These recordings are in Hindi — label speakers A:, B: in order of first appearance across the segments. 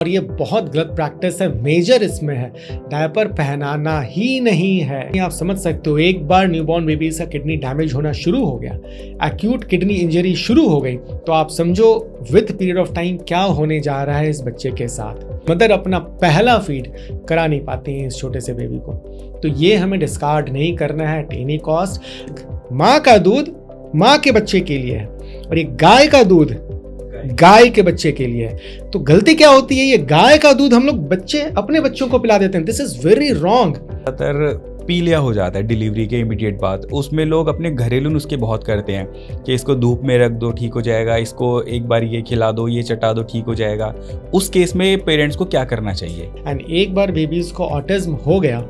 A: और ये बहुत गलत प्रैक्टिस है, मेजर इसमें है, डायपर पहनाना ही नहीं है। आप समझ सकते हो, एक बार न्यूबॉर्न बेबीज का किडनी डैमेज होना शुरू हो गया, एक्यूट किडनी इंजरी शुरू हो गई, तो आप समझो विद पीरियड ऑफ टाइम क्या होने जा रहा है इस बच्चे के साथ। मदर अपना पहला फीड करा नहीं पाती है इस छोटे से बेबी को, तो ये हमें डिस्कार्ड नहीं करना है एट एनी कॉस्ट। माँ का दूध माँ के बच्चे के लिए है और ये गाय का दूध गाय के बच्चे के लिए है। तो गलती क्या होती है, ये गाय का दूध हम लोग अपने बच्चों को पिला देते हैं। This is very wrong.
B: ज़्यादातर पीलिया हो जाता है डिलीवरी के इमीडिएट बाद, उसमें लोग अपने घरेलू नुस्खे बहुत करते हैं कि इसको धूप में रख दो ठीक हो जाएगा, इसको एक बार ये खिला दो, ये चटा दो ठीक हो जाएगा। उस केस में पेरेंट्स को क्या करना चाहिए?
A: एंड एक बार बेबीज को ऑटिज्म हो गया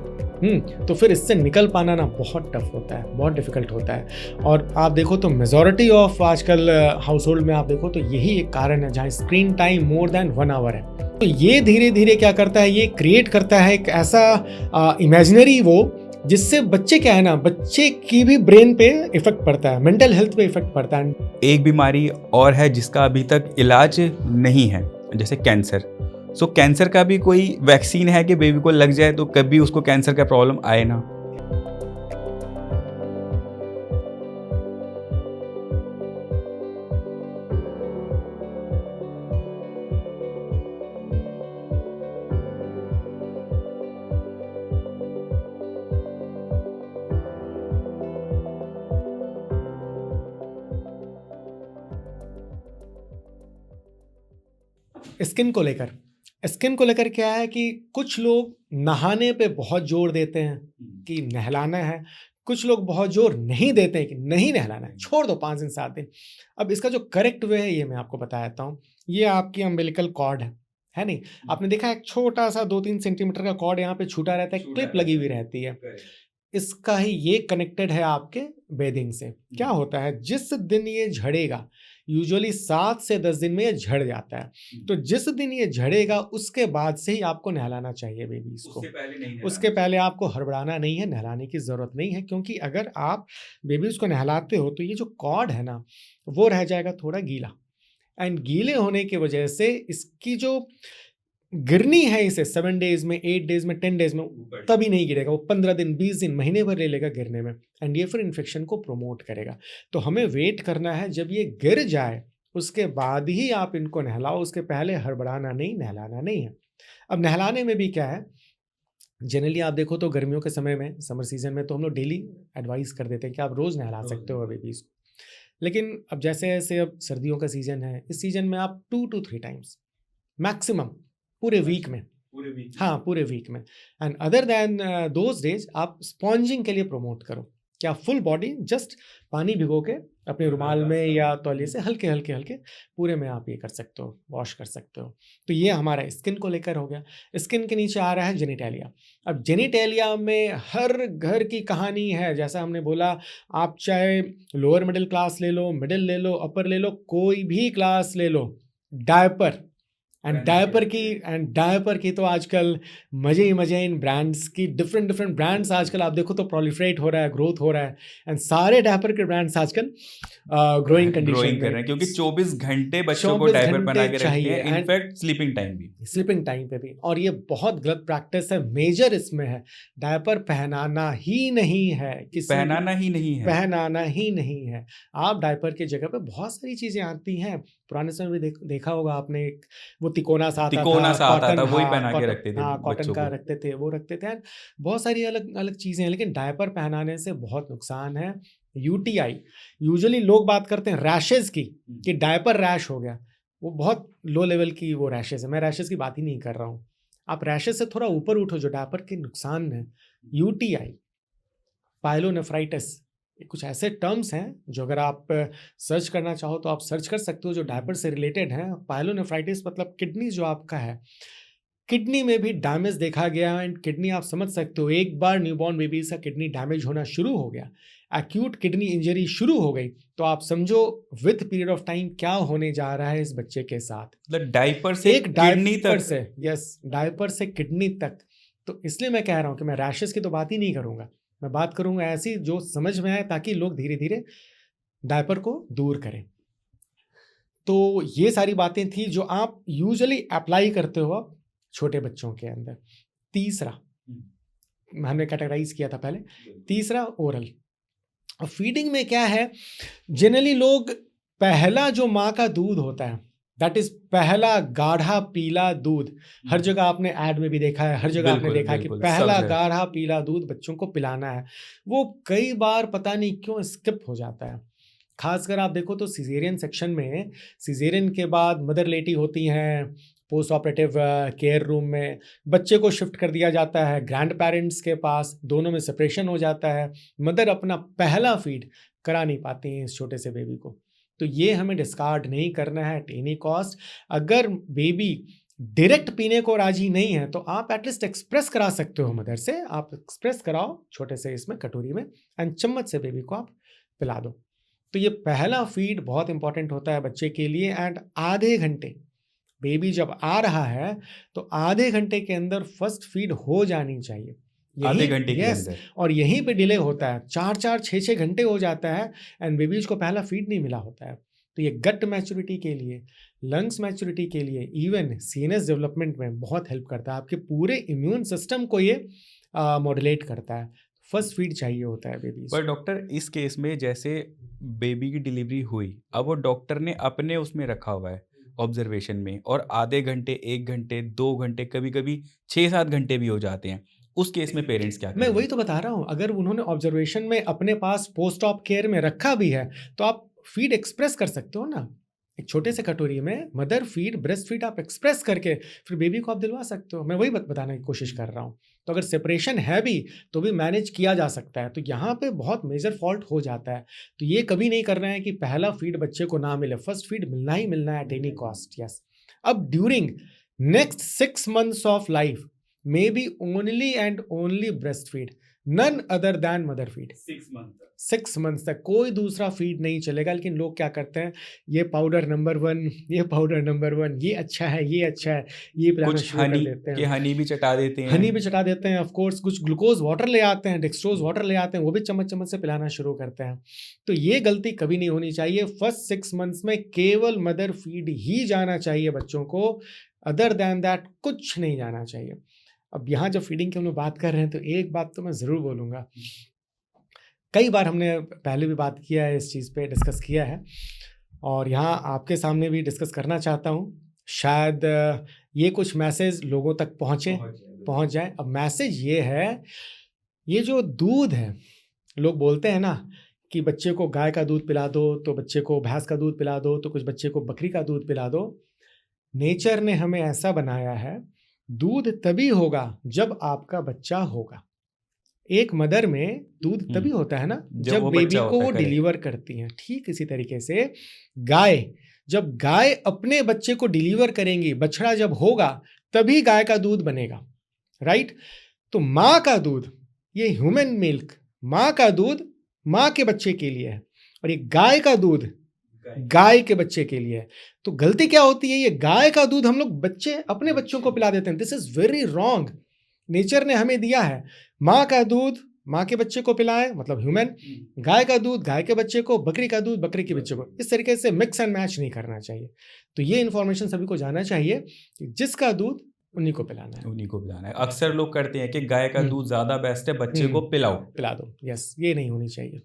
A: तो फिर इससे निकल पाना ना बहुत टफ होता है, बहुत डिफिकल्ट होता है। और आप देखो तो मेजॉरिटी ऑफ आजकल हाउस होल्ड में आप देखो तो यही एक कारण है जहाँ screen time more than 1 hour है। तो ये धीरे धीरे क्या करता है, ये क्रिएट करता है एक ऐसा इमेजिनरी वो, जिससे बच्चे क्या है ना, बच्चे की भी ब्रेन पे इफेक्ट पड़ता है, मेंटल हेल्थ पे इफेक्ट पड़ता है।
B: एक बीमारी और है जिसका अभी तक इलाज नहीं है, जैसे कैंसर। सो कैंसर का भी कोई वैक्सीन है कि बेबी को लग जाए तो कभी उसको कैंसर का प्रॉब्लम आए ना?
A: स्किन को लेकर क्या है कि कुछ लोग नहाने पे बहुत जोर देते हैं कि नहलाना है, कुछ लोग बहुत जोर नहीं देते हैं कि नहीं नहलाना है, छोड़ दो 5 दिन 7 दिन। अब इसका जो करेक्ट वे है ये मैं आपको बता देता हूँ। ये आपकी अम्बिलिकल कॉर्ड है नहीं? आपने देखा है एक छोटा सा 2-3 सेंटीमीटर का कॉर्ड यहाँ पे छूटा रहता है, क्लिप लगी हुई रहती है। इसका ही ये कनेक्टेड है आपके बेदिंग से। क्या होता है, जिस दिन ये झड़ेगा, यूजुअली 7 से 10 दिन में ये झड़ जाता है, तो जिस दिन ये झड़ेगा उसके बाद से ही आपको नहलाना चाहिए बेबीज को। उसके पहले आपको हड़बड़ाना नहीं है, नहलाने की जरूरत नहीं है, क्योंकि अगर आप बेबीज को नहलाते हो तो ये जो कॉर्ड है ना, वो रह जाएगा थोड़ा गीला, एंड गीले होने की वजह से इसकी जो गिरनी है इसे 7 डेज में, 8 डेज में, 10 डेज में तभी नहीं गिरेगा, वो 15 दिन, 20 दिन, महीने भर ले लेगा गिरने में, एंड ये फिर इन्फेक्शन को प्रमोट करेगा। तो हमें वेट करना है, जब ये गिर जाए उसके बाद ही आप इनको नहलाओ, उसके पहले हड़बड़ाना नहीं, नहलाना नहीं है। अब नहलाने में भी क्या है, जनरली आप देखो तो गर्मियों के समय में, समर सीजन में, तो हम लोग डेली एडवाइस कर देते हैं कि आप रोज़ नहला सकते हो बेबीज को। लेकिन अब जैसे जैसे अब सर्दियों का सीजन है, इस सीजन में आप 2 to 3 टाइम्स मैक्सिमम पूरे वीक में, हाँ पूरे वीक में, and other than those days आप स्पॉन्जिंग के लिए प्रमोट करो। क्या फुल बॉडी जस्ट पानी भिगो के अपने रुमाल में या तौलिए से हल्के हल्के हल्के पूरे में आप ये कर सकते हो, वॉश कर सकते हो। तो ये हमारा स्किन को लेकर हो गया। स्किन के नीचे आ रहा है जेनिटेलिया। अब जेनिटेलिया में हर घर की कहानी है, जैसा हमने बोला, आप चाहे लोअर मिडिल क्लास ले लो, मिडिल ले लो, अपर ले लो, कोई भी क्लास ले लो, डायपर एंड डायपर की तो आजकल मजे ही मजे हैं। इन ब्रांड्स की डिफरेंट ब्रांड्स आजकल आप देखो तो प्रोलिफरेट हो रहा है, ग्रोथ हो रहा है, एंड सारे डायपर के ब्रांड्स आजकल ग्रोइंग कंडीशन
B: कर रहे हैं, क्योंकि 24 घंटे बच्चों को
A: 24
B: डायपर
A: घंटे
B: पहना के रखते
A: चाहिए,
B: हैं, इनफैक्ट स्लीपिंग टाइम पे भी। और ये बहुत गलत प्रैक्टिस है, मेजर इसमें है, डायपर पहनाना ही नहीं है, पहनाना ही नहीं है।
A: आप डायपर की जगह पे बहुत सारी चीजें आती हैं। पुराने समय में देखा होगा आपने, वो तिकोना सा आता था,
B: वही पहना के रखते थे
A: कॉटन
B: बच्चों
A: का
B: को।
A: रखते थे, वो रखते थे। बहुत सारी अलग अलग चीजें हैं, लेकिन डायपर पहनाने से बहुत नुकसान है। यूटीआई, यूजुअली लोग बात करते हैं रैशेज की, कि डायपर रैश हो गया, वो बहुत लो लेवल की वो रैशेज है, मैं रैशेज की बात ही नहीं कर रहा हूँ। आप रैशेज से थोड़ा ऊपर उठो, जो डायपर के नुकसान है, यूटीआई, पाइलोनेफ्राइटिस, कुछ ऐसे टर्म्स हैं जो अगर आप सर्च करना चाहो तो आप सर्च कर सकते हो, जो डायपर से रिलेटेड हैं। पाइलोनेफ्राइटिस मतलब किडनी जो आपका है, किडनी में भी डैमेज देखा गया, एंड किडनी आप समझ सकते हो, एक बार न्यूबॉर्न बेबीज का किडनी डैमेज होना शुरू हो गया, एक्यूट किडनी इंजरी शुरू हो गई, तो आप समझो विद पीरियड ऑफ टाइम क्या होने जा रहा है इस बच्चे के साथ।
B: मतलब डायपर से किडनी तक,
A: डायपर से किडनी तक। तो इसलिए मैं कह रहा हूँ कि मैं रैशेस की तो बात ही नहीं करूंगा, मैं बात करूंगा ऐसी जो समझ में आए, ताकि लोग धीरे धीरे डायपर को दूर करें। तो ये सारी बातें थी जो आप यूजुअली अप्लाई करते हो आप छोटे बच्चों के अंदर। तीसरा हमने कैटेगराइज किया था पहले, तीसरा ओरल। और फीडिंग में क्या है, जनरली लोग पहला जो माँ का दूध होता है, दैट इज पहला गाढ़ा पीला दूध, हर जगह आपने ऐड में भी देखा है, हर जगह आपने देखा है कि पहला गाढ़ा पीला दूध बच्चों को पिलाना है, वो कई बार पता नहीं क्यों स्किप हो जाता है। खासकर आप देखो तो सिजेरियन सेक्शन में, सिजेरियन के बाद मदर लेटी होती हैं, पोस्ट ऑपरेटिव केयर रूम में बच्चे को शिफ्ट कर दिया जाता है ग्रैंड पेरेंट्स के पास, दोनों में सेपरेशन हो जाता है, मदर अपना पहला फीड करा नहीं पाती हैं इस छोटे से बेबी को। तो ये हमें डिस्कार्ड नहीं करना है एट एनी कॉस्ट। अगर बेबी डायरेक्ट पीने को राजी नहीं है तो आप एटलीस्ट एक्सप्रेस करा सकते हो मदर से, आप एक्सप्रेस कराओ छोटे से इसमें कटोरी में, एंड चम्मच से बेबी को आप पिला दो। तो ये पहला फीड बहुत इंपॉर्टेंट होता है बच्चे के लिए। एंड आधे घंटे, बेबी जब आ रहा है तो आधे घंटे के अंदर फर्स्ट फीड हो जानी चाहिए,
B: आधे घंटे के अंदर।
A: और यहीं पे डिले होता है, 4-6 घंटे हो जाता है एंड बेबीज को पहला फीड नहीं मिला होता है। तो ये गट मैच्योरिटी के लिए, लंग्स मैच्योरिटी के लिए, इवन सीएनएस डेवलपमेंट में बहुत हेल्प करता है, आपके पूरे इम्यून सिस्टम को ये मॉड्यूलेट करता है। फर्स्ट फीड चाहिए होता है बेबी।
B: पर डॉक्टर इस केस में जैसे बेबी की डिलीवरी हुई, अब वो डॉक्टर ने अपने उसमें रखा हुआ है ऑब्जर्वेशन में, और आधे घंटे, 1 घंटे, 2 घंटे, कभी कभी 6-7 घंटे भी हो जाते हैं, उस केस में पेरेंट्स क्या करें?
A: मैं वही तो बता रहा हूँ, अगर उन्होंने ऑब्जर्वेशन में अपने पास पोस्ट ऑप केयर में रखा भी है तो आप फीड एक्सप्रेस कर सकते हो ना, एक छोटे से कटोरी में मदर फीड, ब्रेस्ट फीड आप एक्सप्रेस करके फिर बेबी को आप दिलवा सकते हो। मैं वही बताने की कोशिश कर रहा हूँ। तो अगर सेपरेशन है भी तो भी मैनेज किया जा सकता है। तो यहाँ पे बहुत मेजर फॉल्ट हो जाता है। तो ये कभी नहीं करना है कि पहला फीड बच्चे को ना मिले, फर्स्ट फीड मिलना ही मिलना है एट एनी कॉस्ट। यस। अब during next 6 months of life may be only and only breast feed, none other than mother feed. 6 months तक कोई दूसरा फीड नहीं चलेगा। लेकिन लोग क्या करते हैं, ये पाउडर नंबर 1, ये पाउडर नंबर 1, ये अच्छा है, ये अच्छा है, ये पिलाना शुरू कर देते हैं।
B: हनी भी चटा देते हैं,
A: हनी भी चटा देते हैं, ऑफ कोर्स कुछ ग्लूकोज वाटर ले आते हैं, डेक्सट्रोज वाटर ले आते हैं, वो भी चम्मच चम्मच से पिलाना शुरू करते हैं। तो ये गलती कभी नहीं होनी चाहिए। फर्स्ट 6 months में केवल मदर फीड ही जाना चाहिए बच्चों को, अदर दैन दैट कुछ नहीं जाना चाहिए। अब यहाँ जब फीडिंग की हम लोग बात कर रहे हैं तो एक बात तो मैं ज़रूर बोलूँगा, कई बार हमने पहले भी बात किया है, इस चीज़ पे डिस्कस किया है, और यहाँ आपके सामने भी डिस्कस करना चाहता हूँ। शायद ये कुछ मैसेज लोगों तक पहुँच जाए। अब मैसेज ये है, ये जो दूध है, लोग बोलते हैं ना कि बच्चे को गाय का दूध पिला दो, तो बच्चे को भैंस का दूध पिला दो, तो कुछ बच्चे को बकरी का दूध पिला दो। नेचर ने हमें ऐसा बनाया है, दूध तभी होगा जब आपका बच्चा होगा। एक मदर में दूध तभी होता है ना जब बेबी को वो डिलीवर करती हैं। ठीक इसी तरीके से गाय, जब गाय अपने बच्चे को डिलीवर करेंगी, बछड़ा जब होगा तभी गाय का दूध बनेगा, राइट। तो माँ का दूध, ये ह्यूमन मिल्क, माँ का दूध माँ के बच्चे के लिए है, और ये गाय का दूध गाय के बच्चे के लिए है। तो गलती क्या होती है, ये गाय का दूध हम लोग अपने बच्चों को पिला देते हैं। This is very wrong. Nature ने हमें दिया है माँ का दूध माँ के बच्चे को पिलाए, मतलब ह्यूमन, गाय का दूध गाय के बच्चे को, बकरी का दूध बकरी के बच्चे को। इस तरीके से मिक्स एंड मैच नहीं करना चाहिए। तो ये इन्फॉर्मेशन सभी को जाना चाहिए कि जिसका दूध उन्हीं को पिलाना है।
B: अक्सर लोग करते हैं कि गाय का दूध ज्यादा बेस्ट है, बच्चे को पिला दो।
A: यस, ये नहीं होनी चाहिए।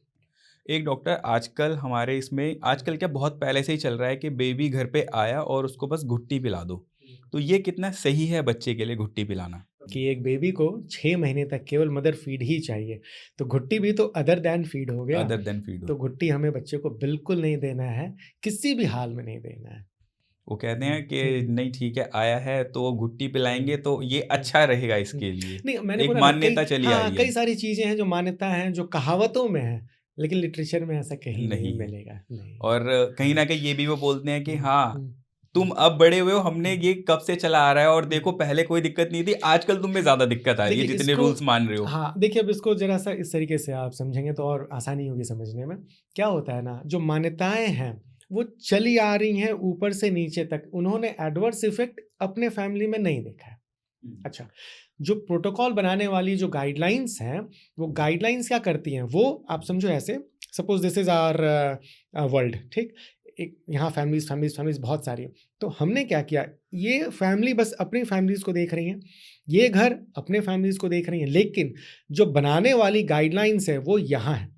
B: एक डॉक्टर, आजकल हमारे इसमें, आजकल क्या बहुत पहले से ही चल रहा है कि बेबी घर पे आया और उसको बस घुट्टी पिला दो, तो ये कितना सही है बच्चे के लिए घुट्टी पिलाना?
A: कि एक बेबी को 6 महीने तक केवल मदर फीड ही चाहिए, तो घुट्टी भी तो अदर देन फीड हो गया। तो घुट्टी हमें बच्चे को बिल्कुल नहीं देना है, किसी भी हाल में नहीं देना है।
B: वो कहते हैं कि नहीं ठीक है, आया है तो वो घुट्टी पिलाएंगे तो ये अच्छा रहेगा इसके लिए।
A: नहीं, मैंने
B: एक मान्यता चली आई है।
A: कई सारी चीजें हैं जो मान्यता हैं, जो कहावतों में है, लेकिन लिटरेचर में ऐसा कहीं नहीं मिलेगा। नहीं।
B: और कहीं ना कहीं ये भी वो बोलते हैं कि हाँ तुम अब बड़े हुए हो, हमने ये कब से चला आ रहा है, और देखो पहले कोई दिक्कत नहीं थी, आजकल तुम में ज्यादा दिक्कत आ रही है जितने रूल्स मान रहे हो।
A: हाँ, देखिए अब इसको जरा सा इस तरीके से आप समझेंगे तो और आसानी होगी समझने में। क्या होता है ना, जो मान्यताएं हैं वो चली आ रही हैं ऊपर से नीचे तक, उन्होंने एडवर्स इफेक्ट अपने फैमिली में नहीं देखा है। अच्छा, जो प्रोटोकॉल बनाने वाली जो गाइडलाइंस हैं, वो गाइडलाइंस क्या करती हैं, वो आप समझो ऐसे, suppose this is our world, ठीक, एक यहाँ फैमिलीज बहुत सारी है। तो हमने क्या किया, ये फैमिली बस अपनी फैमिलीज को देख रही हैं, ये घर अपने फैमिलीज को देख रही हैं, लेकिन जो बनाने वाली गाइडलाइंस है वो यहाँ है,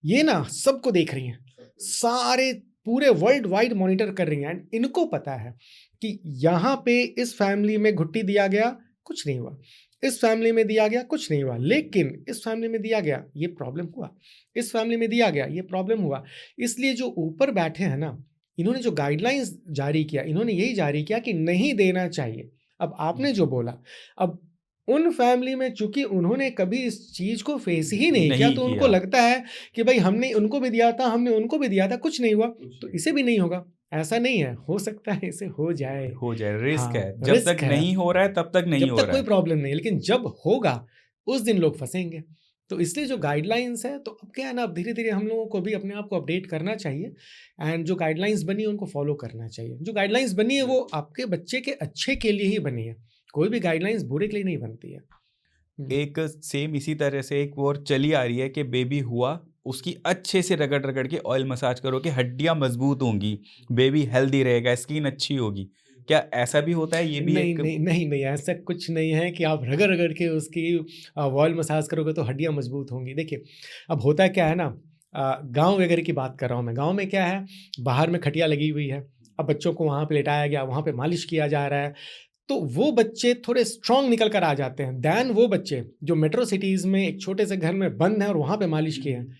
A: ये ना सबको देख रही हैं, सारे पूरे वर्ल्ड वाइड मॉनिटर कर रही हैं। एंड इनको पता है कि यहाँ पे इस फैमिली में घुट्टी दिया गया, कुछ नहीं हुआ, इस फैमिली में दिया गया, कुछ नहीं हुआ, लेकिन इस फैमिली में दिया गया, ये प्रॉब्लम हुआ, इस फैमिली में दिया गया, ये प्रॉब्लम हुआ। इसलिए जो ऊपर बैठे हैं ना, इन्होंने जो गाइडलाइंस जारी किया, इन्होंने यही जारी किया कि नहीं देना चाहिए। अब आपने जो बोला, अब उन फैमिली में चूंकि उन्होंने कभी इस चीज को फेस ही नहीं किया, तो उनको लगता है कि भाई हमने उनको भी दिया था, हमने उनको भी दिया था, कुछ नहीं हुआ, तो इसे भी नहीं होगा। ऐसा नहीं है, हो सकता है इसे हो जाए,
B: रिस्क
A: हाँ,
B: है। जब
A: रिस्क
B: तक
A: है,
B: नहीं हो रहा है तब तक नहीं
A: जब
B: हो
A: तक
B: रहा
A: कोई
B: है।
A: प्रॉब्लम नहीं, लेकिन जब होगा उस दिन लोग फंसेंगे। तो इसलिए जो गाइडलाइंस है, तो अब क्या है ना, अब धीरे धीरे हम लोगों को भी अपने आप को अपडेट करना चाहिए, एंड जो गाइडलाइंस बनी है उनको फॉलो करना चाहिए। जो गाइडलाइंस बनी है वो आपके बच्चे के अच्छे के लिए ही बनी है, कोई भी गाइडलाइंस बुरे के लिए नहीं बनती है।
B: एक सेम इसी तरह से एक और चली आ रही है कि बेबी हुआ, उसकी अच्छे से रगड़ रगड़ के ऑयल मसाज करो कि हड्डियां मजबूत होंगी, बेबी हेल्दी रहेगा, स्किन अच्छी होगी। क्या ऐसा भी होता है? ये भी
A: नहीं
B: एक
A: नहीं नहीं नहीं, ऐसा कुछ नहीं है कि आप रगड़ रगड़ के उसकी ऑयल मसाज करोगे तो हड्डियां मजबूत होंगी। देखिए, अब होता क्या है ना, गांव वगैरह की बात कर रहा हूँ मैं। गांव में क्या है, बाहर में खटिया लगी हुई है, अब बच्चों को वहाँ पे लेटाया गया, वहाँ पे मालिश किया जा रहा है, तो वो बच्चे थोड़े स्ट्रांग निकल कर आ जाते हैं दैन वो बच्चे जो मेट्रो सिटीज़ में एक छोटे से घर में बंद हैं और वहाँ पे मालिश किए हैं।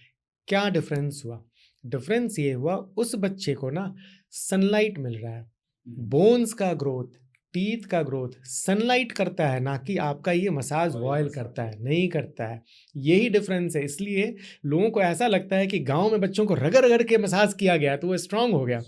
A: क्या डिफरेंस हुआ? डिफरेंस ये हुआ, उस बच्चे को ना सनलाइट मिल रहा है, बोन्स का ग्रोथ, टीथ का ग्रोथ सनलाइट करता है, ना कि आपका ये मसाज ऑयल करता है, नहीं करता है। यही डिफरेंस है। इसलिए लोगों को ऐसा लगता है कि गांव में बच्चों को रगड़ रगड़ के मसाज किया गया तो वो स्ट्रांग हो गया,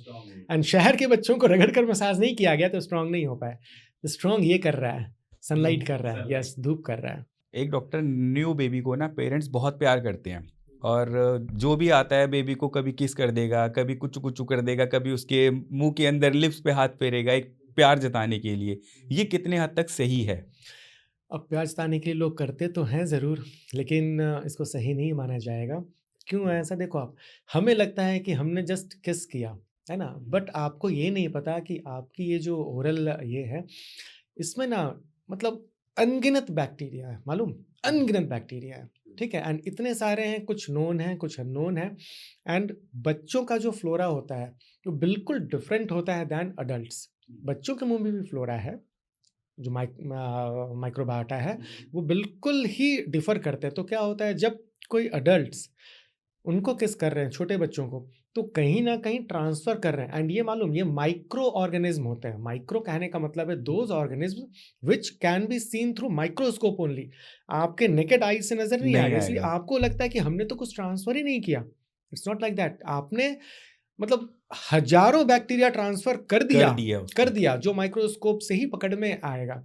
A: एंड शहर के बच्चों को रगड़ कर मसाज नहीं किया गया तो स्ट्रांग नहीं हो पाए। स्ट्रांग ये कर रहा है, सनलाइट कर रहा है, यस, धूप कर रहा है।
B: एक डॉक्टर, न्यू बेबी को ना पेरेंट्स बहुत प्यार करते हैं, और जो भी आता है बेबी को कभी किस कर देगा, कभी कुचू कुचू कर देगा, कभी उसके मुंह के अंदर लिप्स पे हाथ फेरेगा, एक प्यार जताने के लिए। ये कितने हद तक सही है?
A: अब प्यार जताने के लिए लोग करते तो हैं ज़रूर, लेकिन इसको सही नहीं माना जाएगा। क्यों है ऐसा? देखो, आप, हमें लगता है कि हमने जस्ट किस किया, है ना, बट आपको ये नहीं पता कि आपकी ये जो ओरल ये है, इसमें ना मतलब अनगिनत बैक्टीरिया है, मालूम, अनगिनत बैक्टीरिया है, ठीक है। एंड इतने सारे हैं, कुछ नोन है, कुछ अननोन है। एंड बच्चों का जो फ्लोरा होता है वो बिल्कुल डिफरेंट होता है दैन अडल्ट्स। बच्चों के मुंह में भी फ्लोरा है, जो माइक्रोबायोटा है, वो बिल्कुल ही डिफर करते हैं। तो क्या होता है, जब कोई अडल्ट्स उनको किस कर रहे हैं, छोटे बच्चों को, तो कहीं ना कहीं ट्रांसफर कर रहे हैं। एंड ये मालूम, ये माइक्रो ऑर्गेनिज्म होते हैं। माइक्रो कहने का मतलब है those organism which can be seen through microscope only. आपके नेकेड आई से नजर नहीं आएगा, इसलिए आपको लगता है कि हमने तो कुछ ट्रांसफर ही नहीं किया। It's not like that. आपने मतलब हजारों बैक्टीरिया ट्रांसफर कर दिया जो माइक्रोस्कोप से ही पकड़ में आएगा।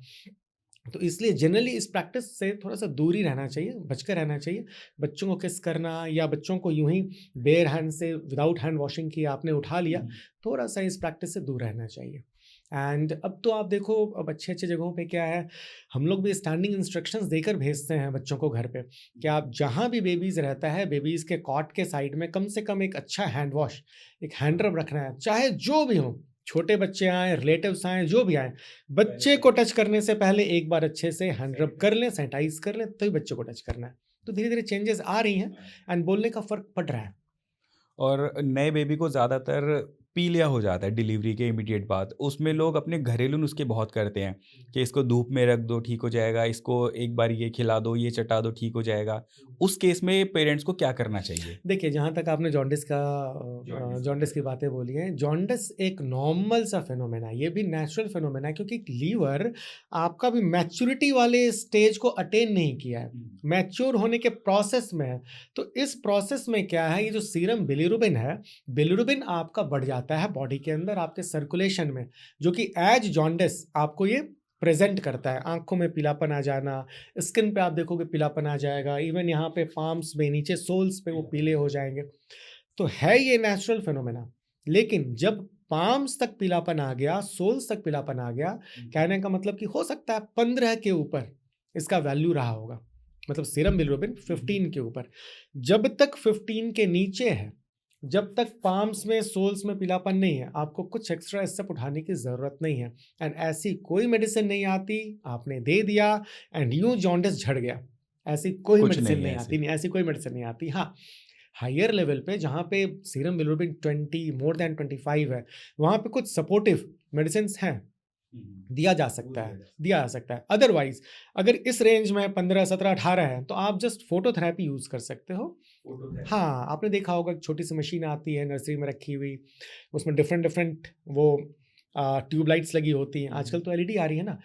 A: तो इसलिए जनरली इस प्रैक्टिस से थोड़ा सा दूर ही रहना चाहिए, बचकर रहना चाहिए। बच्चों को किस करना या बच्चों को यूं ही बेयर हैंड से विदाउट हैंड वॉशिंग किया आपने उठा लिया, थोड़ा सा इस प्रैक्टिस से दूर रहना चाहिए। एंड अब तो आप देखो, अब अच्छे अच्छे जगहों पे क्या है, हम लोग भी स्टैंडिंग इंस्ट्रक्शंस देकर भेजते हैं बच्चों को घर पे कि आप जहाँ भी बेबीज़ रहता है, बेबीज़ के कॉट के साइड में कम से कम एक अच्छा हैंड वॉश, एक हैंड रब रखना है। चाहे जो भी हो, छोटे बच्चे आए, रिलेटिव्स आए, जो भी आए, बच्चे को टच करने से पहले एक बार अच्छे से हैंड रब कर लें, सैनिटाइज कर लें, तभी बच्चे को टच करना है। तो धीरे धीरे चेंजेस आ रही हैं एंड बोलने का फ़र्क पड़ रहा है।
B: और नए बेबी को ज़्यादातर पीलिया हो जाता है डिलीवरी के इमीडिएट बाद। उसमें लोग अपने घरेलू नुस्खे बहुत करते हैं कि इसको धूप में रख दो ठीक हो जाएगा, इसको एक बार ये खिला दो, ये चटा दो ठीक हो जाएगा। उस केस में पेरेंट्स को क्या करना चाहिए?
A: देखिए, जहाँ तक आपने जॉन्डिस की बातें बोली हैं, जॉन्डिस एक नॉर्मल सा फिनोमेना है, ये भी नेचुरल फिनोमेना है, क्योंकि लीवर आपका भी मैच्योरिटी वाले स्टेज को अटेन नहीं किया है, मैच्योर होने के प्रोसेस में है। तो इस प्रोसेस में क्या है, ये जो सीरम बिलिरुबिन है, बिलिरुबिन आपका बढ़ जाता है बॉडी के अंदर, आपके सर्कुलेशन में, जो कि एज जॉन्डिस आपको ये प्रेजेंट करता है। आंखों में पीलापन आ जाना, स्किन पे आप देखोगे पीलापन आ जाएगा, इवन यहाँ पे पाम्स में, नीचे सोल्स पे वो पीले हो जाएंगे। तो है ये नेचुरल फिनोमेना। लेकिन जब पाम्स तक पीलापन आ गया, सोल्स तक पीलापन आ गया, कहने का मतलब कि हो सकता है 15 के ऊपर इसका वैल्यू रहा होगा, मतलब सीरम बिलिरुबिन 15 के ऊपर। जब तक 15 के नीचे है, जब तक पाम्स में, सोल्स में पीलापन नहीं है, आपको कुछ एक्स्ट्रा स्टेप उठाने की ज़रूरत नहीं है। एंड ऐसी कोई मेडिसिन नहीं आती, आपने दे दिया एंड यूं जॉन्डिस झड़ गया, ऐसी कोई
B: कुछ
A: मेडिसिन
B: नहीं है
A: नहीं
B: ऐसे।
A: आती, नहीं ऐसी कोई मेडिसिन नहीं आती। हाँ, हायर लेवल पे जहाँ पे सीरम बिलिरुबिन 20 मोर देन 25 है, वहाँ पे कुछ सपोर्टिव मेडिसिन हैं, दिया जा सकता है, दिया जा सकता है। अदरवाइज अगर इस रेंज में 15, 17, 18 है तो आप जस्ट फोटोथेरेपी यूज कर सकते हो। हाँ, आपने देखा होगा छोटी सी मशीन आती है नर्सरी में रखी हुई, उसमें डिफरेंट डिफरेंट वो ट्यूब लाइट्स लगी होती हैं। आजकल तो एलईडी आ रही है ना,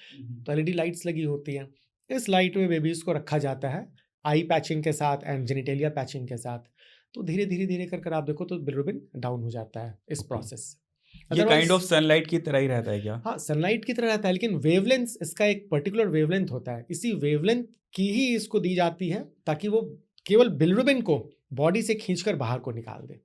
A: तो एलईडी लाइट्स लगी होती हैं। इस लाइट में बेबीज को रखा जाता है आई पैचिंग के साथ एंड जेनिटेलिया पैचिंग के साथ। तो धीरे धीरे धीरे कर आप देखो तो बिलिरुबिन डाउन हो जाता है इस प्रोसेस से।
B: ये काइंड
A: Otherwise-
B: ऑफ सनलाइट की तरह ही रहता है क्या?
A: हाँ, सनलाइट की तरह रहता है, लेकिन वेवलेंथ इसका एक पर्टिकुलर वेवलेंथ होता है। इसी वेवलेंथ की ही इसको दी जाती है ताकि वो केवल बिलिरुबिन को बॉडी से खींचकर बाहर को निकाल दे।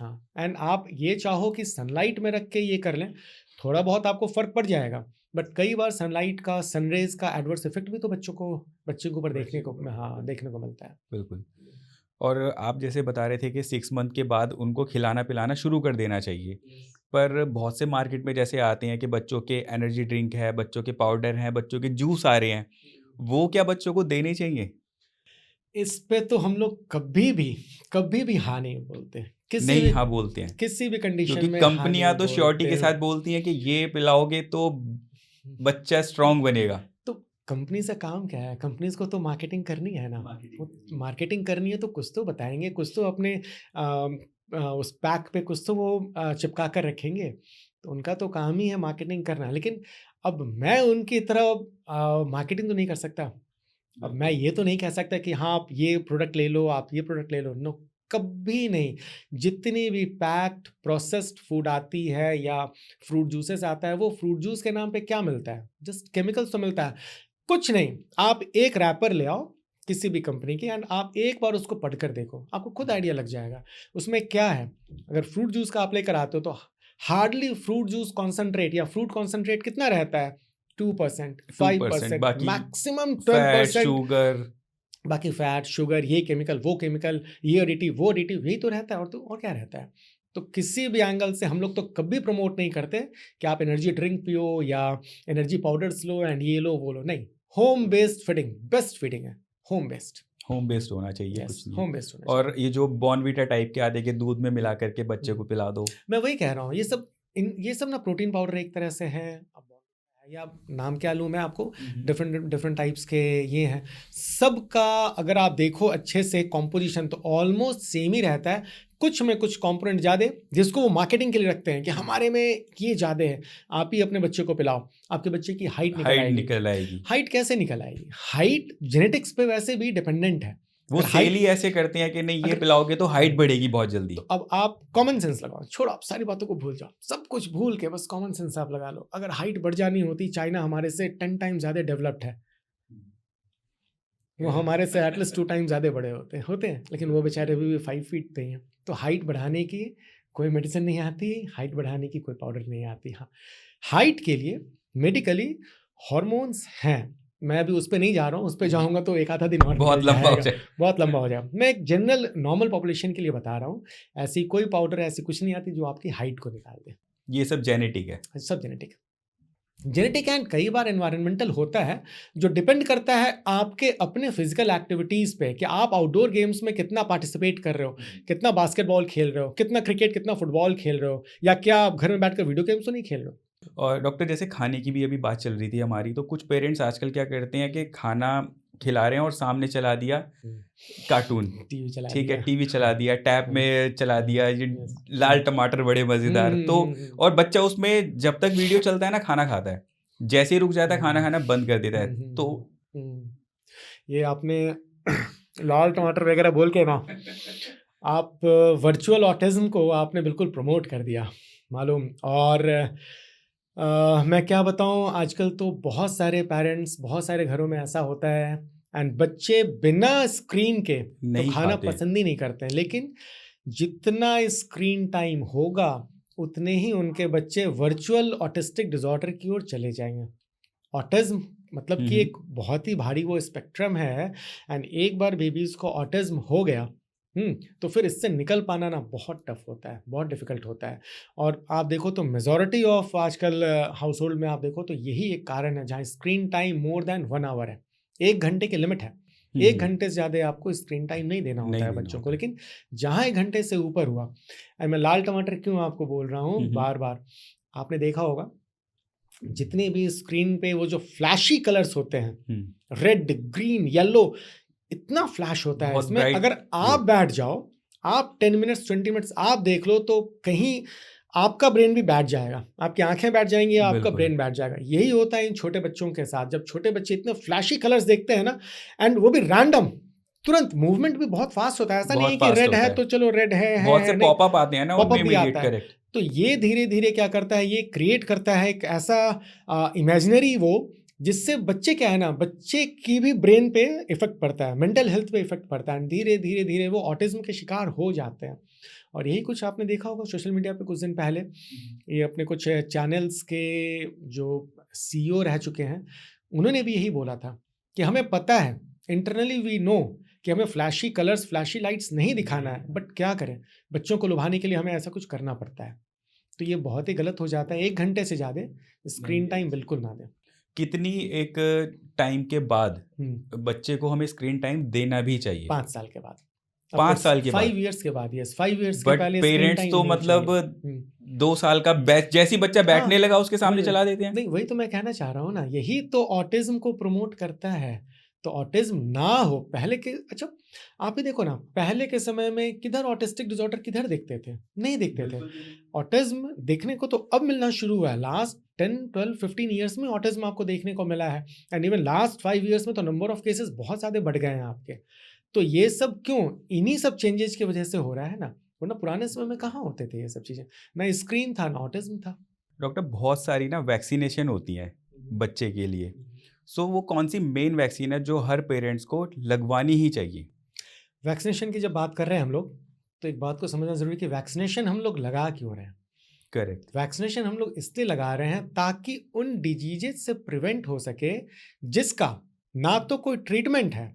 A: हाँ, एंड आप ये चाहो कि सनलाइट में रख के ये कर लें, थोड़ा बहुत आपको फर्क पड़ जाएगा, बट कई बार सनलाइट का, सनरेज का एडवर्स इफेक्ट भी तो बच्चे के ऊपर देखने को मिलता है।
B: बिल्कुल। और आप जैसे बता रहे थे कि 6 मंथ के बाद उनको खिलाना पिलाना शुरू कर देना चाहिए, पर बहुत से मार्केट में जैसे आते हैं कि बच्चों के एनर्जी ड्रिंक है, बच्चों के पाउडर हैं, बच्चों के जूस आ रहे हैं, वो क्या बच्चों को देने चाहिए?
A: इस पे तो हम लोग कभी भी हाँ नहीं बोलते,
B: नहीं हाँ बोलते हैं,
A: किसी भी कंडीशन
B: क्योंकि
A: में
B: कंपनियां तो श्योरिटी के
A: बोलते।
B: साथ बोलती हैं कि ये पिलाओगे तो बच्चा स्ट्रांग बनेगा।
A: तो कंपनी से काम क्या है? कंपनीज को तो मार्केटिंग करनी है ना, मार्केटिंग करनी है तो कुछ तो बताएंगे, कुछ तो अपने उस पैक पे कुछ तो वो चिपका कर रखेंगे। तो उनका तो काम ही है मार्केटिंग करना। लेकिन अब मैं उनकी तरह मार्केटिंग तो नहीं कर सकता। अब मैं ये तो नहीं कह सकता कि हाँ आप ये प्रोडक्ट ले लो, आप ये प्रोडक्ट ले लो, नो, कभी नहीं। जितनी भी पैक्ड प्रोसेस्ड फूड आती है या फ्रूट जूसेस आता है, वो फ्रूट जूस के नाम पे क्या मिलता है? जस्ट केमिकल्स तो मिलता है, कुछ नहीं। आप एक रैपर ले आओ किसी भी कंपनी की एंड आप एक बार उसको पढ़कर देखो, आपको खुद आइडिया लग जाएगा उसमें क्या है। अगर फ्रूट जूस का आप लेकर आते हो तो हार्डली फ्रूट जूस कॉन्सेंट्रेट या फ्रूट कॉन्सेंट्रेट कितना रहता है? 2%, 5%,
B: बाकी
A: मैक्सिमम
B: फैट,
A: 10%।
B: शुगर,
A: बाकी फैट, शुगर, ये केमिकल, वो केमिकल, ये एडिटिव, वो एडिटिव, यही तो रहता है। और क्या रहता है? तो किसी भी एंगल से हम लोग तो कभी प्रमोट नहीं करते कि आप एनर्जी ड्रिंक पियो या एनर्जी पाउडर्स लो एंड ये लो वो लो, नहीं। Home based feeding best feeding है, होम बेस्ड
B: होना चाहिए, कुछ नहीं।
A: होम बेस्ड होना
B: और ये जो बॉर्नवीटा टाइप के आते हैं कि दूध में मिला करके बच्चे को पिला दो,
A: मैं वही कह रहा हूँ, ये सब ना प्रोटीन पाउडर एक तरह से है, या नाम क्या लूँ मैं आपको, डिफरेंट टाइप्स के ये हैं। सबका अगर आप देखो अच्छे से कॉम्पोजिशन तो ऑलमोस्ट सेम ही रहता है, कुछ में कुछ कंपोनेंट ज़्यादा, जिसको वो मार्केटिंग के लिए रखते हैं कि हमारे में ये ज़्यादा है, आप ही अपने बच्चे को पिलाओ, आपके बच्चे की हाइट निकल आएगी। हाइट कैसे निकल आएगी? हाइट जेनेटिक्स पे वैसे भी डिपेंडेंट है।
B: वो सेल ही ऐसे करते हैं कि नहीं ये पिलाओगे तो हाइट बढ़ेगी बहुत जल्दी।
A: तो अब आप कॉमन सेंस लगाओ, छोड़ो, आप सारी बातों को भूल जाओ, सब कुछ भूल के बस कॉमन सेंस आप लगा लो। अगर हाइट बढ़ जानी होती, चाइना हमारे से 10 टाइम ज़्यादा डेवलप्ड है, वो हमारे से एटलीस्ट 2 टाइम ज़्यादा बड़े होते हैं, लेकिन वो बेचारे अभी भी 5 फीट पे हैं। तो हाइट बढ़ाने की कोई मेडिसिन नहीं आती, हाइट बढ़ाने की कोई पाउडर नहीं आती। हाँ, हाइट के लिए मेडिकली हॉर्मोन्स हैं, मैं अभी उस पर नहीं जा रहा हूँ, उस पर जाऊँगा तो एक आधा दिन और
B: बहुत लंबा हो जाएगा।
A: मैं एक जनरल नॉर्मल पॉपुलेशन के लिए बता रहा हूँ, ऐसी कोई पाउडर ऐसी कुछ नहीं आती जो आपकी हाइट को निकाल दे।
B: ये सब जेनेटिक है,
A: सब जेनेटिक एंड कई बार एनवायरमेंटल होता है, जो डिपेंड करता है आपके अपने फिजिकल एक्टिविटीज़ पे कि आप आउटडोर गेम्स में कितना पार्टिसिपेट कर रहे हो, कितना बास्केटबॉल खेल रहे हो, कितना क्रिकेट, कितना फुटबॉल खेल रहे हो, या क्या आप घर में बैठकर वीडियो गेम्स तो नहीं खेल रहे हो।
B: और डॉक्टर जैसे खाने की भी अभी बात चल रही थी हमारी, तो कुछ पेरेंट्स आजकल क्या करते हैं कि खाना खिला रहे हैं और सामने चला दिया कार्टून,
A: टीवी चला,
B: ठीक है, टीवी चला दिया, टैब में चला दिया ये लाल टमाटर बड़े मज़ेदार, तो और बच्चा उसमें जब तक वीडियो चलता है ना खाना खाता है, जैसे ही रुक जाता है खाना खाना बंद कर देता है। तो
A: ये आपने लाल टमाटर वगैरह बोल के ना आप वर्चुअल ऑटिज्म को आपने बिल्कुल प्रमोट कर दिया मालूम। और मैं क्या बताऊं, आजकल तो बहुत सारे पेरेंट्स, बहुत सारे घरों में ऐसा होता है एंड बच्चे बिना स्क्रीन के तो खाना पसंद ही नहीं करते हैं। लेकिन जितना स्क्रीन टाइम होगा उतने ही उनके बच्चे वर्चुअल ऑटिस्टिक डिसऑर्डर की ओर चले जाएंगे। ऑटिज्म मतलब कि एक बहुत ही भारी वो स्पेक्ट्रम है, एंड एक बार बेबीज़ को ऑटिज्म हो गया तो फिर इससे निकल पाना ना बहुत टफ होता है, बहुत डिफिकल्ट होता है। और आप देखो तो मेजॉरिटी ऑफ आजकल हाउस होल्ड में आप देखो तो यही एक कारण है जहाँ screen time more than 1 hour है। 1 घंटे की लिमिट है। 1 घंटे से ज़्यादा आपको स्क्रीन टाइम नहीं देना होता है बच्चों को, लेकिन जहाँ 1 घंटे से ऊपर हुआ, मैं लाल टमाटर क्यों आपको बोल रहा हूँ बार बार, आपने देखा होगा जितने भी स्क्रीन पे वो जो फ्लैशी कलर्स होते हैं, रेड, ग्रीन, येलो, इतना फ्लैश होता है
B: बहुत
A: इसमें।
B: bright,
A: अगर आप बैठ जाओ, आप 10 मिनट्स 20 मिनट्स आप देख लो तो कहीं आपका ब्रेन भी बैठ जाएगा, आपकी आंखें बैठ जाएंगी, आपका
B: बिल्कुल।
A: ब्रेन बैठ जाएगा। यही होता है इन छोटे बच्चों के साथ। जब छोटे बच्चे इतने फ्लैशी कलर्स देखते हैं ना, एंड वो भी रैंडम, तुरंत मूवमेंट भी बहुत फास्ट होता है। ऐसा नहीं है
B: बहुत
A: कि
B: fast
A: रेड
B: होता
A: है
B: है।
A: तो चलो रेड है,
B: बहुत से
A: नहीं,
B: पॉपअप आते हैं ना
A: पॉपअप
B: उनमें
A: भी
B: इमीडिएट,
A: आता है।
B: करेक्ट।
A: तो ये धीरे धीरे क्या करता है, ये क्रिएट करता है एक ऐसा इमेजिनरी वो, जिससे बच्चे क्या है ना, बच्चे की भी ब्रेन पे इफेक्ट पड़ता है, मेंटल हेल्थ पे इफेक्ट पड़ता है, धीरे धीरे धीरे वो ऑटिज्म के शिकार हो जाते हैं। और यही कुछ आपने देखा होगा सोशल मीडिया पे कुछ दिन पहले, ये अपने कुछ चैनल्स के जो CEO रह चुके हैं, उन्होंने भी यही बोला था कि हमें पता है, इंटरनली वी नो कि हमें फ्लैशी कलर्स, फ्लैशी लाइट्स नहीं दिखाना है, बट क्या करें, बच्चों को लुभाने के लिए हमें ऐसा कुछ करना पड़ता है। तो ये बहुत ही गलत हो जाता है। 1 घंटे से ज़्यादा स्क्रीन टाइम बिल्कुल ना दें।
B: कितनी एक टाइम के बाद बच्चे को हमें स्क्रीन टाइम देना भी चाहिए?
A: 5 साल के बाद।
B: 5 साल के बाद?
A: 5 इयर्स के बाद, यस, 5 इयर्स के
B: बट
A: पहले स्क्रीन
B: पेरेंट्स
A: टाइम
B: तो
A: नहीं
B: मतलब
A: चाहिए।
B: 2 साल का जैसे ही बच्चा बैठने लगा उसके सामने
A: वही-
B: चला देते हैं।
A: नहीं, वही तो मैं कहना चाह रहा हूँ ना, यही तो ऑटिज्म को प्रमोट करता है। तो ऑटिज्म ना हो पहले के, अच्छा आप ही देखो ना, पहले के समय में किधर ऑटिस्टिक डिसऑर्डर किधर देखते थे, नहीं देखते थे। ऑटिज्म देखने को तो अब मिलना शुरू हुआ है, लास्ट 10, 12, 15 ईयर्स में ऑटिज्म आपको देखने को मिला है। एंड इवन लास्ट 5 ईयर्स में तो नंबर ऑफ केसेस बहुत ज़्यादा बढ़ गए हैं आपके। तो ये सब क्यों, इन्हीं सब चेंजेस की वजह से हो रहा है ना, वरना पुराने समय में कहाँ होते थे ये सब चीज़ें, ना स्क्रीन था ना ऑटिज्म था।
B: डॉक्टर, बहुत सारी ना वैक्सीनेशन होती हैं बच्चे के लिए, सो वो कौन सी मेन वैक्सीन है जो हर पेरेंट्स को लगवानी ही चाहिए?
A: वैक्सीनेशन की जब बात कर रहे हैं हम लोग, तो एक बात को समझना जरूरी है कि वैक्सीनेशन हम लोग लगा क्यों रहे हैं।
B: करेक्ट।
A: वैक्सीनेशन हम लोग इसलिए लगा रहे हैं ताकि उन डिजीजेज से प्रिवेंट हो सके जिसका ना तो कोई ट्रीटमेंट है,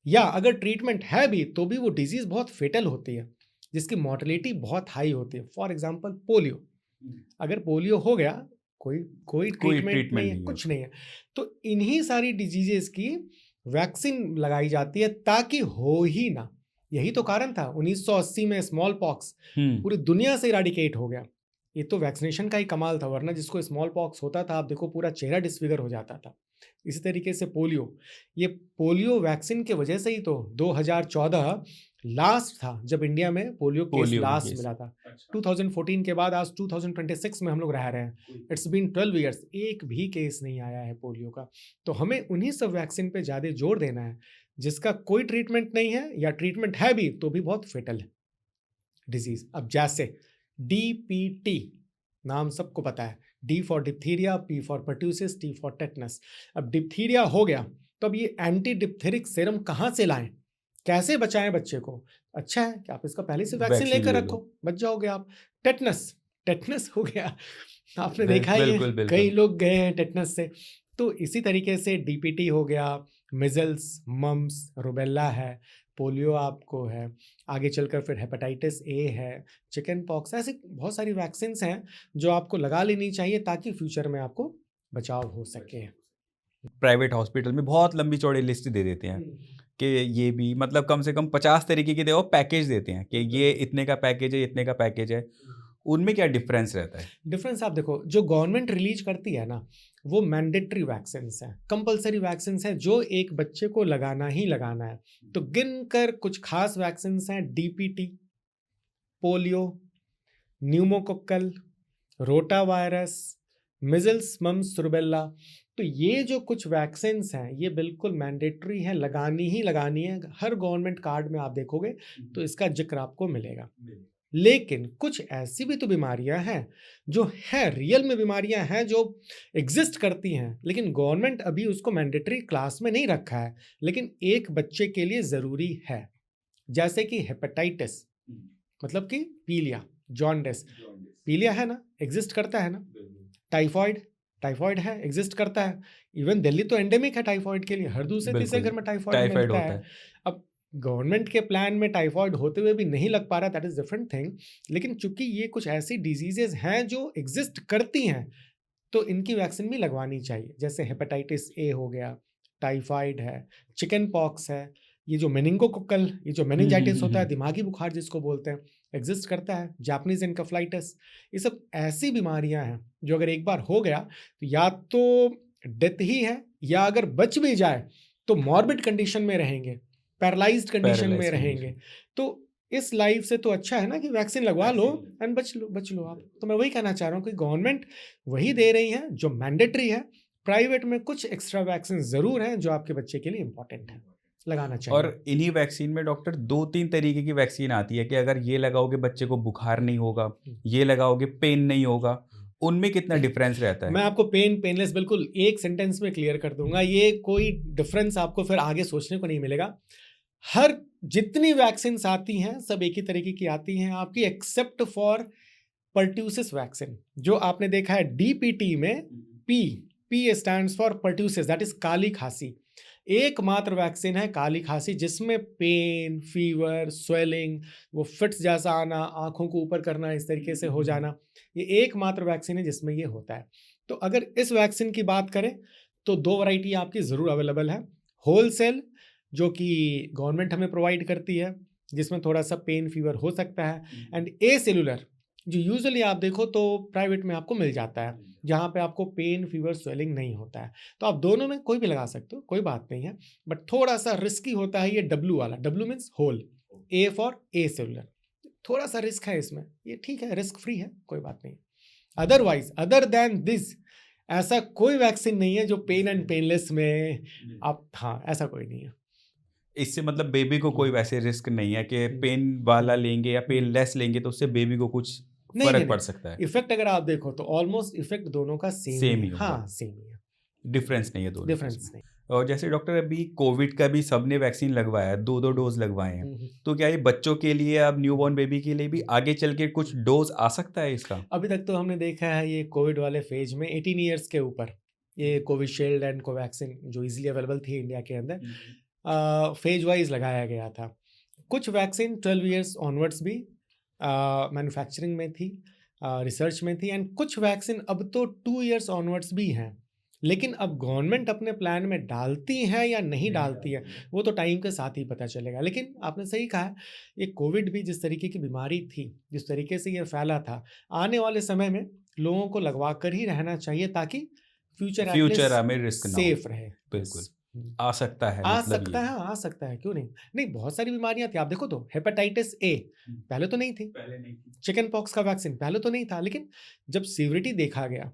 A: या अगर ट्रीटमेंट है भी तो भी वो डिजीज बहुत फेटल होती है, जिसकी मॉर्टेलिटी बहुत हाई होती है। फॉर एग्जांपल पोलियो, अगर पोलियो हो गया, कोई ट्रीटमेंट नहीं है, कुछ नहीं है, तो इन्हीं सारी डिजीजेस की वैक्सीन लगाई जाती है ताकि हो ही ना। यही तो कारण था 1980 में स्मॉल पॉक्स पूरी दुनिया से इराडिकेट हो गया। ये तो वैक्सीनेशन का ही कमाल था, वरना जिसको स्मॉल पॉक्स होता था आप देखो पूरा चेहरा डिसफिगर हो जाता था। इसी तरीके से पोलियो, ये पोलियो वैक्सीन के वजह से ही तो 2014 लास्ट था जब इंडिया में पोलियो केस लास्ट मिला था। 2014 के बाद आज 2026 में हम लोग रह रहे हैं, इट्स बीन 12 ईयर्स, एक भी केस नहीं आया है पोलियो का। तो हमें उन्हीं सब वैक्सीन पे ज़्यादा जोर देना है जिसका कोई ट्रीटमेंट नहीं है, या ट्रीटमेंट है भी तो भी बहुत फेटल है डिजीज। अब जैसे DPT, नाम सबको पता है, D for diphtheria, P for pertussis, T for tetanus. अब डिप्थीरिया हो गया तो अब ये एंटी डिप्थेरिक सीरम कहाँ से लाएं, कैसे बचाएं बच्चे को? अच्छा है कि आप इसका पहले से वैक्सीन लेकर रखो, बच जाओगे आप। टेटनस हो गया, आपने देखा ही है, कई लोग गए हैं टेटनस से। तो इसी तरीके से DPT हो गया, मिजल्स, मम्स, रुबेला है, पोलियो आपको है, आगे चलकर फिर हेपेटाइटिस A है, चिकन पॉक्स, ऐसे बहुत सारी वैक्सीन हैं जो आपको लगा लेनी चाहिए ताकि फ्यूचर में आपको बचाव हो सके।
B: प्राइवेट हॉस्पिटल में बहुत लंबी चौड़ी लिस्ट दे देते हैं कि ये भी, मतलब कम से कम 50 तरीके के वो पैकेज देते हैं कि ये इतने का पैकेज है, इतने का पैकेज है। उनमें क्या डिफरेंस रहता है?
A: डिफरेंस आप देखो, जो गवर्नमेंट रिलीज करती है ना, वो मैंडेटरी वैक्सीन हैं, कंपलसरी वैक्सीन हैं जो एक बच्चे को लगाना ही लगाना है। तो गिनकर कुछ खास वैक्सीन हैं, DPT, polio, pneumococcal, rotavirus, measles, mumps, rubella. तो ये जो कुछ वैक्सीन हैं ये बिल्कुल मैंडेटरी है, लगानी ही लगानी है। हर गवर्नमेंट कार्ड में आप देखोगे तो इसका जिक्र आपको मिलेगा। लेकिन कुछ ऐसी भी तो बीमारियां हैं जो है, रियल में बीमारियां हैं जो एग्जिस्ट करती हैं, लेकिन गवर्नमेंट अभी उसको मैंडेटरी क्लास में नहीं रखा है, लेकिन एक बच्चे के लिए ज़रूरी है। जैसे कि हेपेटाइटिस, मतलब कि पीलिया, जॉन्डिस, पीलिया है ना, एग्जिस्ट करता है ना। टाइफॉइड है, एग्जिस्ट करता है। इवन दिल्ली तो एंडेमिक है टाइफॉइड के लिए, हर दूसरे तीसरे घर में टाइफॉइड मिलता है। अब गवर्नमेंट के प्लान में टाइफॉइड होते हुए भी नहीं लग पा रहा, दैट इज डिफरेंट थिंग। लेकिन चूंकि ये कुछ ऐसी डिजीजेज हैं जो एग्जिस्ट करती हैं, तो इनकी वैक्सीन भी लगवानी चाहिए। जैसे हेपेटाइटिस ए हो गया, टाइफाइड है, चिकन पॉक्स है, ये जो मेनिंगोकोकल, ये जो मेनिंजाइटिस होता है, दिमागी बुखार जिसको बोलते हैं, एग्जिस्ट करता है, जापानीज एनकेफेलाइटिस। ये सब ऐसी बीमारियां हैं जो अगर एक बार हो गया तो या तो डेथ ही है, या अगर बच भी जाए तो मॉर्बिड कंडीशन में रहेंगे, पैरालाइज्ड कंडीशन में रहेंगे। तो इस लाइफ से तो अच्छा है ना कि वैक्सीन लगवा लो एंड बच लो आप। तो मैं वही कहना चाह रहा हूँ कि गवर्नमेंट वही दे रही है जो मैंडेटरी है। प्राइवेट में कुछ एक्स्ट्रा वैक्सीन जरूर हैं जो आपके बच्चे के लिए इंपॉर्टेंट है, लगाना चाहिए।
B: और इन्हीं वैक्सीन में डॉक्टर 2-3 तरीके की वैक्सीन आती है कि अगर ये लगाओगे बच्चे को बुखार नहीं होगा, ये लगाओगे पेन नहीं होगा, उनमें कितना डिफरेंस रहता
A: मैं
B: है?
A: आपको पेनलेस बिल्कुल एक सेंटेंस में क्लियर कर दूंगा। ये कोई डिफरेंस आपको फिर आगे सोचने को नहीं मिलेगा। हर जितनी वैक्सीन आती हैं सब एक ही तरीके की आती हैं आपकी, एक्सेप्ट फॉर पर्ट्यूसिस वैक्सीन। जो आपने देखा है डीपीटी में P stands for pertussis, that is काली खांसी। एकमात्र वैक्सीन है काली खांसी जिसमें पेन, फीवर, स्वेलिंग, वो फिट्स जैसा आना, आंखों को ऊपर करना, इस तरीके से हो जाना, ये एकमात्र वैक्सीन है जिसमें ये होता है। तो अगर इस वैक्सीन की बात करें तो 2 वैरायटी आपकी ज़रूर अवेलेबल है। होलसेल जो कि गवर्नमेंट हमें प्रोवाइड करती है, जिसमें थोड़ा सा पेन फीवर हो सकता है, एंड ए सेलुलर जो यूजुअली आप देखो तो प्राइवेट में आपको मिल जाता है, जहाँ पे आपको पेन फीवर स्वेलिंग नहीं होता है। तो आप दोनों में कोई भी लगा सकते हो, कोई बात नहीं है। बट थोड़ा सा रिस्की होता है ये डब्लू वाला, W means whole, A for acellular, थोड़ा सा रिस्क है इसमें। ये ठीक है, रिस्क फ्री है, कोई बात नहीं। अदरवाइज अदर देन दिस ऐसा कोई वैक्सीन नहीं है जो पेन एंड पेनलेस में आप, हाँ ऐसा कोई नहीं है।
B: इससे मतलब बेबी को कोई वैसे रिस्क नहीं है कि पेन वाला लेंगे या पेन लेस लेंगे तो उससे बेबी को कुछ फर्क पड़ सकता है?
A: इफेक्ट अगर आप देखो तो ऑलमोस्ट इफेक्ट दोनों का सेम
B: ही
A: है।
B: होगा।
A: हाँ सेम ही है,
B: डिफरेंस नहीं है दोनों
A: डिफरेंस नहीं।
B: और जैसे डॉक्टर अभी कोविड का भी सबने वैक्सीन लगवाया है, 2-2 डोज लगवाए हैं, तो क्या ये बच्चों के लिए, अब न्यूबॉर्न बेबी के लिए भी आगे चल के कुछ डोज आ सकता है इसका?
A: अभी तक तो हमने देखा है ये कोविड वाले फेज में 18 ईयर्स के ऊपर ये कोविशील्ड एंड कोवैक्सीन जो इजीली अवेलेबल थी इंडिया के अंदर, फेज वाइज लगाया गया था। कुछ वैक्सीन 12 ईयर्स ऑनवर्ड्स भी मैन्युफैक्चरिंग में थी, रिसर्च में थी, एंड कुछ वैक्सीन अब तो 2 ईयर्स ऑनवर्ड्स भी हैं। लेकिन अब गवर्नमेंट अपने प्लान में डालती है या नहीं डालती है वो तो टाइम के साथ ही पता चलेगा। लेकिन आपने सही कहा, ये कोविड भी जिस तरीके की बीमारी थी, जिस तरीके से ये फैला था, आने वाले समय में लोगों को लगवा कर ही रहना चाहिए ताकि फ्यूचर
B: में रिस्क ना हो।
A: सेफ रहे।
B: बिल्कुल आ सकता है,
A: आ
B: मतलब
A: सकता
B: ये।
A: है, आ सकता है, क्यों नहीं। नहीं, बहुत सारी बीमारियां थी, आप देखो तो हेपेटाइटिस ए पहले तो नहीं थी, चिकन पॉक्स का वैक्सीन पहले तो नहीं था, लेकिन जब सीवियरिटी देखा गया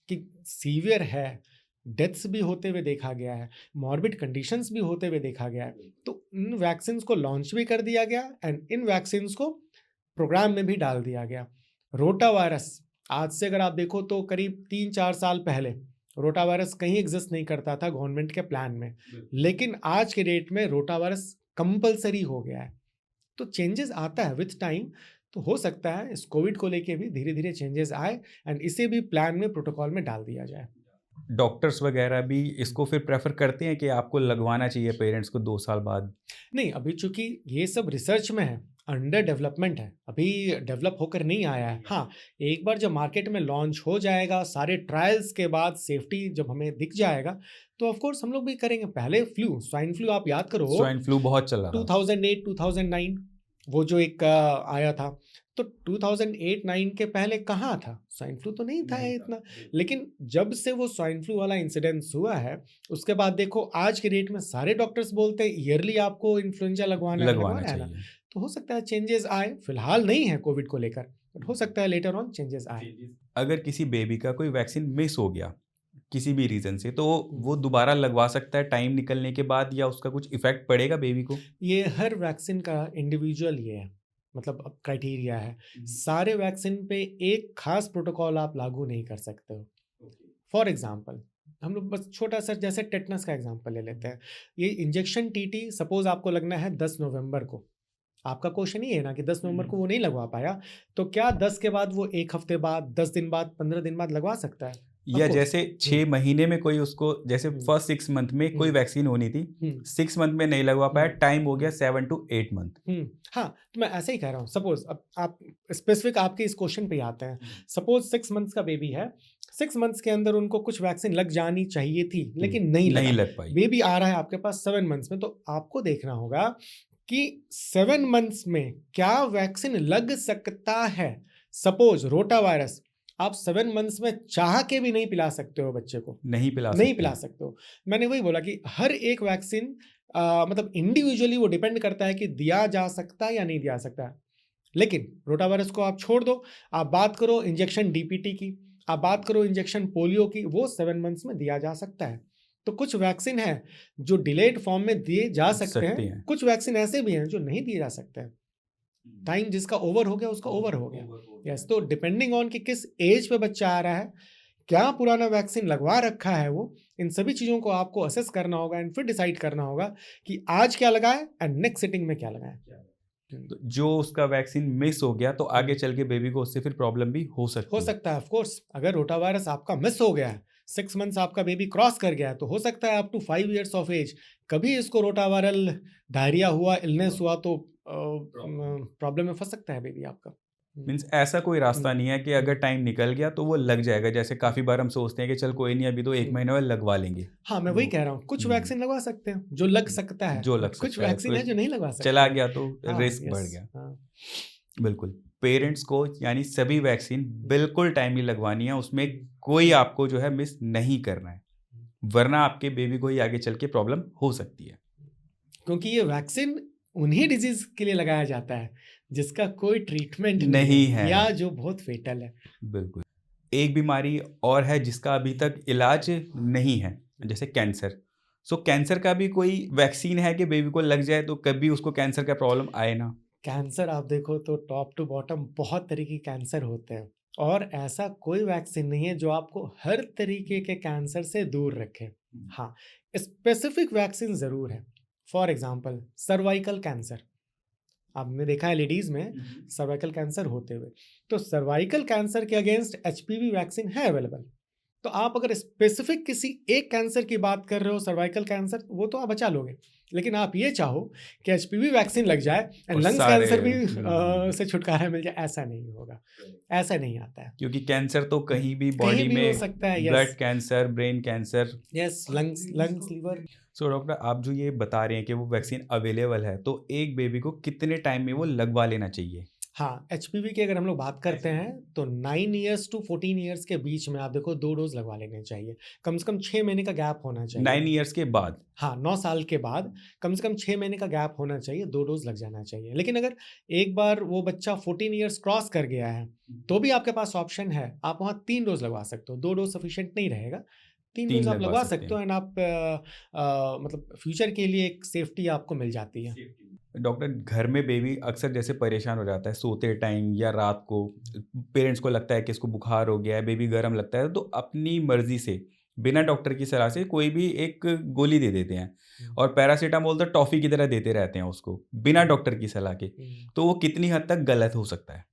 A: कि सीवियर है, डेथ्स भी होते हुए देखा गया है, मॉर्बिड कंडीशंस भी होते हुए देखा गया है, तो इन वैक्सीन को लॉन्च भी कर दिया गया एंड इन वैक्सीन को प्रोग्राम में भी डाल दिया गया। रोटा वायरस, आज से अगर आप देखो तो करीब 3-4 साल पहले रोटा वायरस कहीं एग्जिस्ट नहीं करता था गवर्नमेंट के प्लान में, लेकिन आज के डेट में रोटा वायरस कंपलसरी हो गया है। तो चेंजेस आता है विथ टाइम, तो हो सकता है इस कोविड को लेके भी धीरे धीरे चेंजेस आए एंड इसे भी प्लान में, प्रोटोकॉल में डाल दिया जाए।
B: डॉक्टर्स वगैरह भी इसको फिर प्रेफर करते हैं कि आपको लगवाना चाहिए पेरेंट्स को 2 साल बाद?
A: नहीं, अभी चूंकि ये सब रिसर्च में है, अंडर डेवलपमेंट है, अभी डेवलप होकर नहीं आया है। हाँ, एक बार जब मार्केट में लॉन्च हो जाएगा, सारे ट्रायल्स के बाद सेफ्टी जब हमें दिख जाएगा, तो ऑफ कोर्स हम लोग भी करेंगे। पहले स्वाइन फ्लू आप याद करो,
B: स्वाइन फ्लू बहुत चला था
A: 2008 2009 वो जो एक आया था, तो 2008-9 के पहले कहाँ था स्वाइन फ्लू, तो नहीं था इतना। लेकिन जब से वो स्वाइन फ्लू वाला इंसिडेंस हुआ है, उसके बाद देखो आज के डेट में सारे डॉक्टर्स बोलते हैं ईयरली आपको इन्फ्लुएंजा लगवाना है ना। तो हो सकता है चेंजेस आए, फिलहाल नहीं है कोविड को लेकर, बट हो सकता है लेटर ऑन चेंजेस आए।
B: अगर किसी बेबी का कोई वैक्सीन मिस हो गया किसी भी रीजन से, तो वो दोबारा लगवा सकता है टाइम निकलने के बाद, या उसका कुछ इफेक्ट पड़ेगा बेबी को?
A: ये हर वैक्सीन का इंडिविजुअल ये है, मतलब क्राइटेरिया है। सारे वैक्सीन पे एक खास प्रोटोकॉल आप लागू नहीं कर सकते हो। फॉर एग्जाम्पल हम लोग बस छोटा सा जैसे टेटनस का एग्जाम्पल ले लेते हैं। ये इंजेक्शन टीटी सपोज आपको लगना है 10 नवंबर को, आपका क्वेश्चन ये है ना कि 10 नवंबर को वो नहीं लगवा पाया, तो क्या 10 के बाद वो 1 हफ्ते बाद, 10 दिन बाद, 15 दिन बाद लगवा सकता है?
B: या
A: course.
B: जैसे 6 महीने में कोई उसको, जैसे फर्स्ट 6 मंथ में कोई वैक्सीन होनी थी, 6 मंथ में नहीं लगवा पाया, टाइम हो गया 7 to 8 मंथ।
A: हाँ, तो मैं ऐसे ही कह रहा हूँ। सपोज अब आप स्पेसिफिक आपके इस क्वेश्चन पे आते हैं। सपोज 6 मंथ्स का बेबी है, 6 मंथ्स के अंदर उनको कुछ वैक्सीन लग जानी चाहिए थी, लेकिन नहीं
B: लग पाई।
A: बेबी आ रहा है आपके पास 7 मंथ्स में, तो आपको देखना होगा कि 7 मंथ्स में क्या वैक्सीन लग सकता है। सपोज रोटा वायरस आप 7 मंथ्स में चाह के भी नहीं पिला सकते हो बच्चे को, नहीं पिला सकते हो। मैंने वही बोला कि हर एक वैक्सीन मतलब इंडिविजुअली वो डिपेंड करता है कि दिया जा सकता है या नहीं दिया सकता है। लेकिन रोटा वायरस को आप छोड़ दो, आप बात करो इंजेक्शन डीपीटी की, आप बात करो इंजेक्शन पोलियो की, वो 7 मंथ्स में दिया जा सकता है। तो कुछ वैक्सीन है जो डिलेड फॉर्म में दिए जा सकते हैं, कुछ वैक्सीन ऐसे भी हैं जो नहीं दिए जा सकते हैं। टाइम जिसका ओवर हो गया उसका ओवर हो गया। यस, तो डिपेंडिंग ऑन कि किस एज पे बच्चा आ रहा है, क्या पुराना वैक्सीन लगवा रखा है, वो इन सभी चीज़ों को आपको असेस करना होगा एंड फिर डिसाइड करना होगा कि आज क्या लगाए एंड नेक्स्ट सिटिंग में क्या लगाए।
B: तो जो उसका वैक्सीन मिस हो गया तो आगे चल के बेबी को उससे फिर प्रॉब्लम भी हो सकता
A: है। ऑफ कोर्स, अगर रोटा वायरस आपका मिस हो गया है, 6 मंथ्स आपका बेबी क्रॉस कर गया है, तो हो सकता है up to 5 years of age कभी इसको रोटा वायरल डायरिया हुआ, इलनेस हुआ, तो प्रॉब्लम में फंस सकता है बेबी आपका।
B: मीन्स ऐसा कोई रास्ता नहीं है कि अगर टाइम निकल गया तो वो लग जाएगा। जैसे काफ़ी बार हम सोचते हैं कि चल कोई नहीं, अभी तो 1 महीने में लगवा लेंगे।
A: हाँ, मैं वही कह रहा हूँ, कुछ वैक्सीन लगवा सकते हैं जो लग सकता है, कुछ वैक्सीन है जो नहीं लगवा सकते,
B: चला गया तो रिस्क बढ़ गया। बिल्कुल, पेरेंट्स को यानी सभी वैक्सीन बिल्कुल टाइमली लगवानी है, उसमें कोई आपको जो है मिस नहीं करना है, वरना आपके बेबी को ही आगे चल के प्रॉब्लम हो सकती है।
A: क्योंकि ये वैक्सीन उन्हीं डिजीज के लिए लगाया जाता है जिसका कोई ट्रीटमेंट
B: नहीं है
A: या जो बहुत फेटल है।
B: बिल्कुल। एक बीमारी और है जिसका अभी तक इलाज नहीं है, जैसे कैंसर। सो कैंसर का भी कोई वैक्सीन है कि बेबी को लग जाए तो कभी उसको कैंसर का प्रॉब्लम आए ना?
A: कैंसर आप देखो तो टॉप टू बॉटम बहुत तरीके के कैंसर होते हैं, और ऐसा कोई वैक्सीन नहीं है जो आपको हर तरीके के कैंसर से दूर रखे। हाँ, स्पेसिफिक वैक्सीन ज़रूर है। फॉर एग्जाम्पल सर्वाइकल कैंसर, आपने देखा है लेडीज़ में सर्वाइकल कैंसर होते हुए, तो सर्वाइकल कैंसर के अगेंस्ट HPV वैक्सीन है अवेलेबल। तो आप अगर स्पेसिफिक किसी एक कैंसर की बात कर रहे हो, सर्वाइकल कैंसर, वो तो आप बचा लोगे, लेकिन आप ये चाहो कि HPV वैक्सीन लग जाए एंड लंग्स कैंसर भी से छुटकारा मिल जाए, ऐसा नहीं होगा, ऐसा नहीं आता है।
B: क्योंकि कैंसर तो कहीं भी बॉडी में
A: हो सकता है।
B: Blood cancer, brain cancer,
A: yes, lungs, liver.
B: So doctor, आप जो ये बता रहे हैं कि वो वैक्सीन अवेलेबल है, तो एक बेबी को कितने टाइम में वो लगवा लेना चाहिए?
A: हाँ, HPV की अगर हम लोग बात करते हैं तो 9 years to 14 years के बीच में आप देखो 2 डोज लगवा लेने चाहिए। कम से कम 6 महीने का गैप होना चाहिए।
B: 9 years के बाद?
A: हाँ, 9 साल के बाद कम से कम 6 महीने का गैप होना चाहिए, 2 डोज लग जाना चाहिए। लेकिन अगर एक बार वो बच्चा 14 years क्रॉस कर गया है तो भी आपके पास ऑप्शन है, आप वहाँ 3 डोज लगवा सकते हो। 2 डोज सफिशिएंट नहीं रहेगा, 3 डोज आप लगवा सकते हो एंड आप मतलब फ्यूचर के लिए एक सेफ्टी आपको मिल जाती है।
B: डॉक्टर, घर में बेबी अक्सर जैसे परेशान हो जाता है सोते टाइम या रात को, पेरेंट्स को लगता है कि इसको बुखार हो गया है, बेबी गर्म लगता है, तो अपनी मर्जी से बिना डॉक्टर की सलाह से कोई भी एक गोली दे देते हैं और पैरासीटामोल तो टॉफ़ी की तरह देते रहते हैं उसको बिना डॉक्टर की सलाह के, तो वो कितनी हद तक गलत हो सकता है?